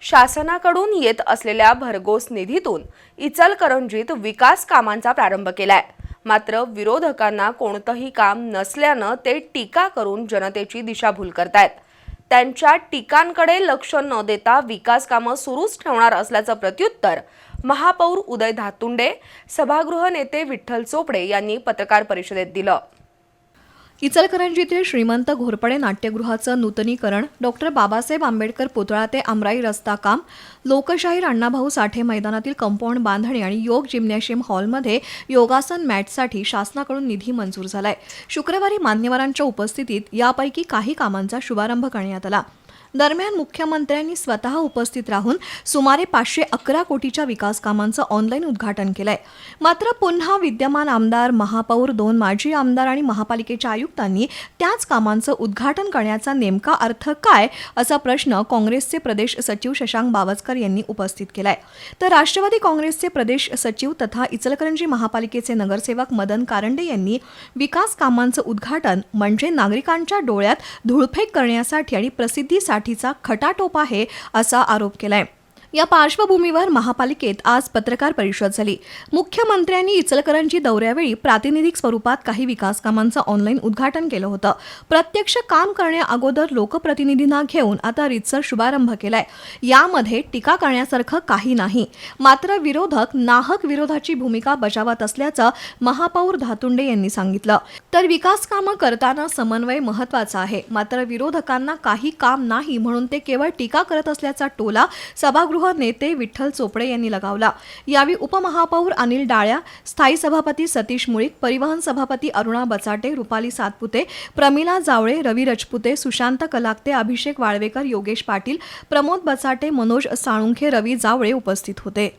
शासनाकडून येत असलेल्या भरघोस निधीतून इचलकरंजीत विकास कामांचा प्रारंभ केलाय। मात्र विरोधकांना कोणतंही काम नसल्यानं ते टीका करून जनतेची दिशाभूल करतायत। त्यांच्या टीकांकडे लक्ष न देता विकास कामं सुरूच ठेवणार असल्याचं प्रत्युत्तर महापौर उदय धातुंडे, सभागृह नेते विठ्ठल चोपडे यांनी पत्रकार परिषदेत दिलं। इचलकरंजीतील श्रीमंत घोरपडे नाट्यगृहाचं नूतनीकरण, डॉक्टर बाबासाहेब आंबेडकर पुतळा ते आमराई रस्ता काम, लोकशाहीर अण्णाभाऊ साठे मैदानातील कंपाऊंड बांधणी आणि योग जिम्नॅशियम हॉलमध्ये योगासन मॅटसाठी शासनाकडून निधी मंजूर झालाय। शुक्रवारी मान्यवरांच्या उपस्थितीत यापैकी काही कामांचा शुभारंभ करण्यात आला। दरम्यान मुख्यमंत्र्यांनी स्वतः उपस्थित राहून सुमारे 511 कोटीच्या विकास कामांचं ऑनलाईन उद्घाटन केलंय। मात्र पुन्हा विद्यमान आमदार, महापौर, 2 माजी आमदार आणि महापालिकेच्या आयुक्तांनी त्याच कामांचं उद्घाटन करण्याचा नेमका अर्थ काय असा प्रश्न काँग्रेसचे प्रदेश सचिव शशांक बावस्कर यांनी उपस्थित केलाय। तर राष्ट्रवादी काँग्रेसचे प्रदेश सचिव तथा इचलकरंजी महापालिकेचे नगरसेवक मदन कारंडे यांनी विकास कामांचं उद्घाटन म्हणजे नागरिकांच्या डोळ्यात धूळफेक करण्यासाठी आणि प्रसिद्धीसाठी खटाटोप आहे असा आरोप केलाय। या पार्श्वभूमीवर महापालिकेत आज पत्रकार परिषद झाली। मुख्यमंत्र्यांनी इचलकरंजी दौऱ्यावेळी प्रातिनिधिक स्वरूपात काही विकास कामांचं ऑनलाईन उद्घाटन केलं होतं। प्रत्यक्ष काम करण्याअगोदर लोकप्रतिनिधींना घेऊन आता रीतसर शुभारंभ केलाय। यामध्ये टीका करण्यासारखं काही नाही। मात्र विरोधक नाहक विरोधाची भूमिका बजावत असल्याचं महापौर धातुंडे यांनी सांगितलं। तर विकास कामं करताना समन्वय महत्त्वाचा आहे, मात्र विरोधकांना काही काम नाही म्हणून ते केवळ टीका करत असल्याचा टोला सभागृह नेते विठ्ठल चोपडे यांनी लगावला। यावेळी उपमहापौर अनिल डाळ्या, स्थायी सभापती सतीश मुळीक, परिवहन सभापती अरुणा बचाटे, रुपाली सातपुते, प्रमिला जावळे, रवी रजपुते, सुशांत कलाक्ते, अभिषेक वाळवेकर, योगेश पाटील, प्रमोद बचाटे, मनोज साळुंखे, रवी जावळे उपस्थित होते।